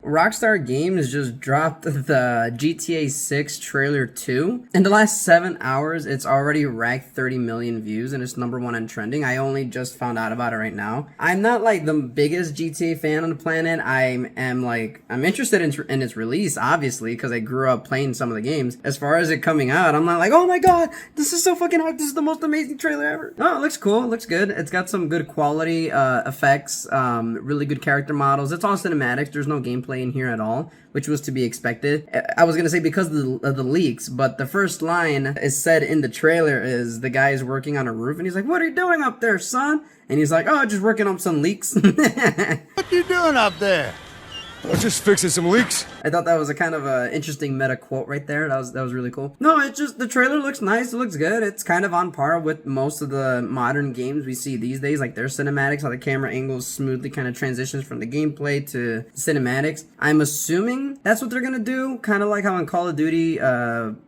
Rockstar Games just dropped the GTA 6 trailer 2. In the last 7 hours, it's already racked 30 million views and it's #1 on trending. I only just found out about it right now. I'm not like the biggest GTA fan on the planet. I'm interested in its release, obviously, because I grew up playing some of the games. As far as it coming out, I'm not like, oh my god, this is so fucking hype. This is the most amazing trailer ever. Oh, it looks cool. It looks good. It's got some good quality effects, really good character models. It's all cinematics. There's no gameplay in here at all, which was to be expected. I was gonna say because of the leaks, but the first line is said in the trailer is the guy is working on a roof and he's like, "What are you doing up there, son?" And he's like, "Oh, just working on some leaks." What you doing up there? I was just fixing some leaks. I thought that was a kind of a interesting meta quote right there. That was really cool. No, it's just the trailer looks nice. It looks good. It's kind of on par with most of the modern games we see these days, like their cinematics, how the camera angles smoothly kind of transitions from the gameplay to cinematics. I'm assuming that's what they're gonna do, kind of like how in Call of Duty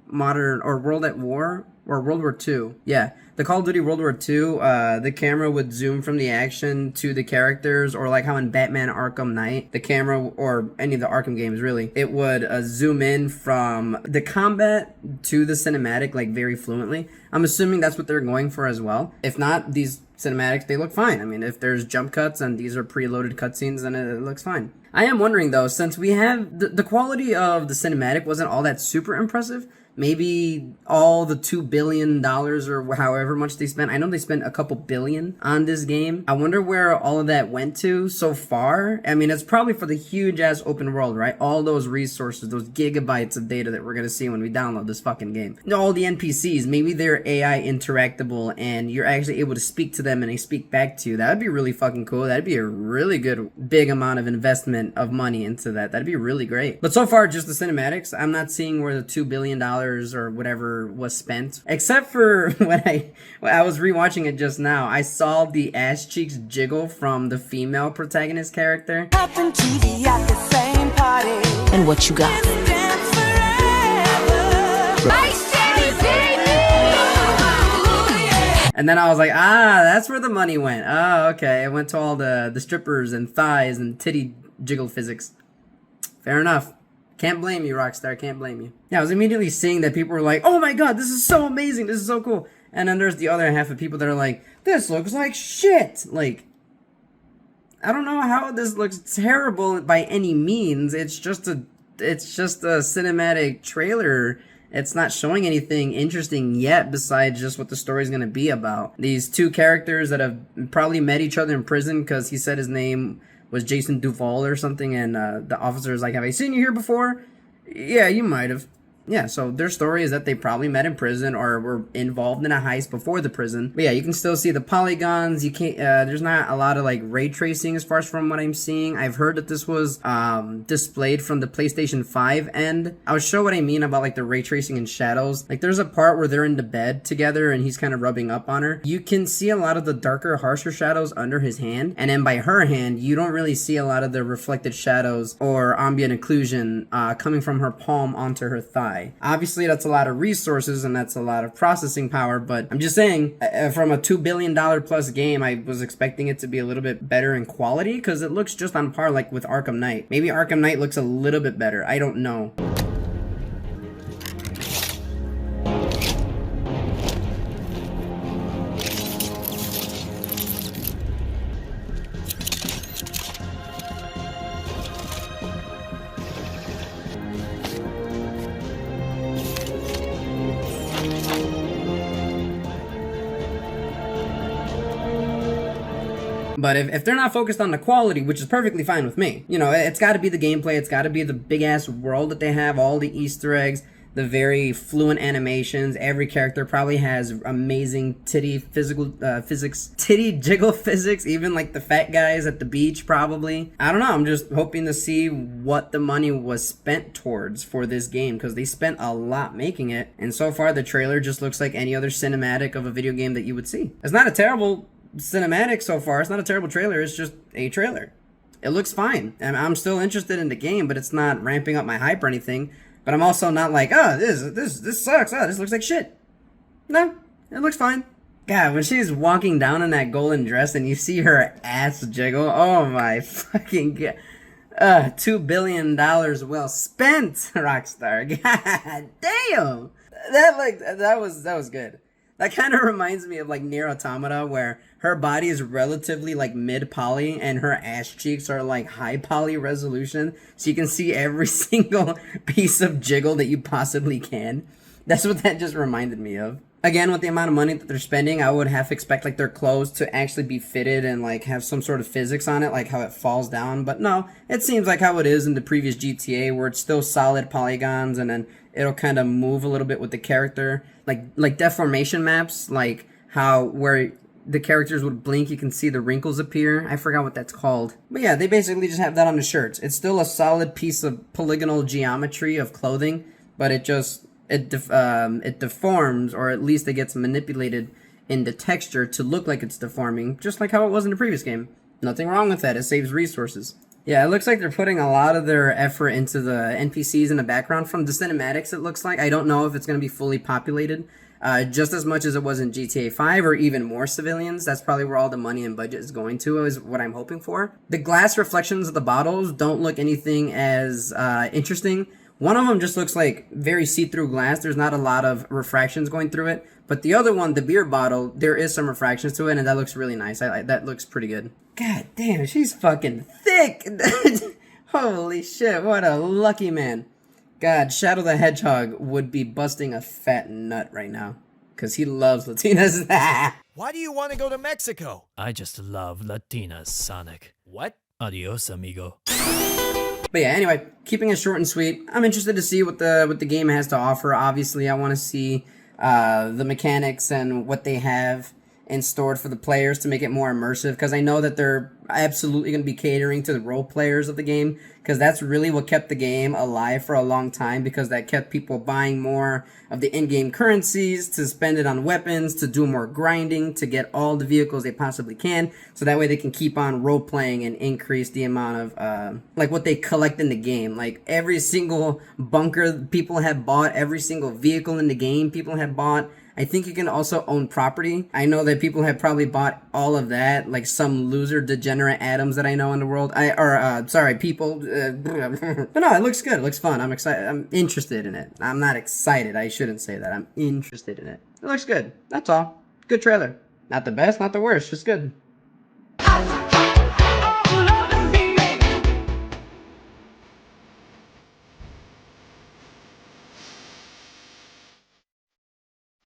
Modern or World at War or World War II. Yeah. The Call of Duty World War II, the camera would zoom from the action to the characters, or like how in Batman Arkham Knight, the camera, or any of the Arkham games really, it would zoom in from the combat to the cinematic like very fluently. I'm assuming that's what they're going for as well. If not, these cinematics, they look fine. I mean, if there's jump cuts and these are preloaded cutscenes, then it looks fine. I am wondering though, since we have, the quality of the cinematic wasn't all that super impressive. Maybe all the $2 billion or however much they spent. I know they spent a couple billion on this game. I wonder where all of that went to so far. I mean, it's probably for the huge ass open world, right? All those resources, those gigabytes of data that we're going to see when we download this fucking game. All the NPCs, maybe they're AI interactable and you're actually able to speak to them and they speak back to you. That would be really fucking cool. That'd be a really good, big amount of investment of money into that. That'd be really great. But so far, just the cinematics. I'm not seeing where the $2 billion or whatever was spent, except for when I was rewatching it just now. I saw the ass cheeks jiggle from the female protagonist character. And what you got? And then I was like, ah, that's where the money went. Oh, okay. It went to all the strippers and thighs and titty jiggle physics. Fair enough. Can't blame you, Rockstar. Can't blame you. Yeah, I was immediately seeing that people were like, oh my god, this is so amazing. This is so cool. And then there's the other half of people that are like, this looks like shit. Like, I don't know how this looks terrible by any means. It's just a cinematic trailer. It's not showing anything interesting yet besides just what the story's going to be about. These two characters that have probably met each other in prison because he said his name was Jason Duval or something, and the officer is like, have I seen you here before? Yeah, you might have. Yeah, so their story is that they probably met in prison or were involved in a heist before the prison. But yeah, you can still see the polygons. You can't. There's not a lot of like ray tracing as far as from what I'm seeing. I've heard that this was displayed from the PlayStation 5 end. I'll show what I mean about like the ray tracing and shadows. Like there's a part where they're in the bed together and he's kind of rubbing up on her. You can see a lot of the darker, harsher shadows under his hand, and then by her hand, you don't really see a lot of the reflected shadows or ambient occlusion coming from her palm onto her thigh. Obviously, that's a lot of resources and that's a lot of processing power, but I'm just saying, from a $2 billion plus game, I was expecting it to be a little bit better in quality because it looks just on par like with Arkham Knight. Maybe Arkham Knight looks a little bit better. I don't know. But if they're not focused on the quality, which is perfectly fine with me, you know, it's got to be the gameplay, it's got to be the big-ass world that they have, all the Easter eggs, the very fluent animations. Every character probably has amazing titty jiggle physics, even like the fat guys at the beach probably. I don't know, I'm just hoping to see what the money was spent towards for this game, because they spent a lot making it, and so far the trailer just looks like any other cinematic of a video game that you would see. It's not a terrible cinematic so far. It's not a terrible trailer. It's just a trailer. It looks fine, and I'm still interested in the game, but it's not ramping up my hype or anything. But I'm also not like, oh, this sucks. Oh, this looks like shit. No, it looks fine. God, when she's walking down in that golden dress and you see her ass jiggle, oh my fucking god. $2 billion well spent, Rockstar. God damn. That was good. That kind of reminds me of like Nier Automata, where her body is relatively like mid poly and her ass cheeks are like high poly resolution, so you can see every single piece of jiggle that you possibly can. That's what that just reminded me of. Again, with the amount of money that they're spending, I would half expect like their clothes to actually be fitted and like have some sort of physics on it, like how it falls down. But no, it seems like how it is in the previous GTA, where it's still solid polygons and then it'll kind of move a little bit with the character, like deformation maps, like how where the characters would blink, you can see the wrinkles appear. I forgot what that's called. But yeah, they basically just have that on the shirts. It's still a solid piece of polygonal geometry of clothing, but it deforms, or at least it gets manipulated in the texture to look like it's deforming, just like how it was in the previous game. Nothing wrong with that. It saves resources. Yeah, it looks like they're putting a lot of their effort into the NPCs in the background. From the cinematics, it looks like. I don't know if it's going to be fully populated, just as much as it was in GTA 5, or even more civilians. That's probably where all the money and budget is going to, is what I'm hoping for. The glass reflections of the bottles don't look anything as interesting. One of them just looks like very see-through glass. There's not a lot of refractions going through it. But the other one, the beer bottle, there is some refractions to it, and that looks really nice. That looks pretty good. God damn, she's fucking thick. Holy shit, what a lucky man. God, Shadow the Hedgehog would be busting a fat nut right now, because he loves Latinas. Why do you want to go to Mexico? I just love Latinas, Sonic. What? Adios, amigo. But yeah, anyway, keeping it short and sweet, I'm interested to see what the game has to offer. Obviously, I want to see the mechanics and what they have in store for the players to make it more immersive, because I know that they're absolutely going to be catering to the role players of the game, because that's really what kept the game alive for a long time, because that kept people buying more of the in-game currencies to spend it on weapons, to do more grinding, to get all the vehicles they possibly can, so that way they can keep on role-playing and increase the amount of like what they collect in the game. Like every single bunker people have bought, every single vehicle in the game people have bought. I think you can also own property. I know that people have probably bought all of that, like some loser degenerate atoms that I know in the world. People. But no, it looks good. It looks fun. I'm excited. I'm interested in it. I'm not excited. I shouldn't say that. I'm interested in it. It looks good. That's all. Good trailer. Not the best, not the worst. Just good.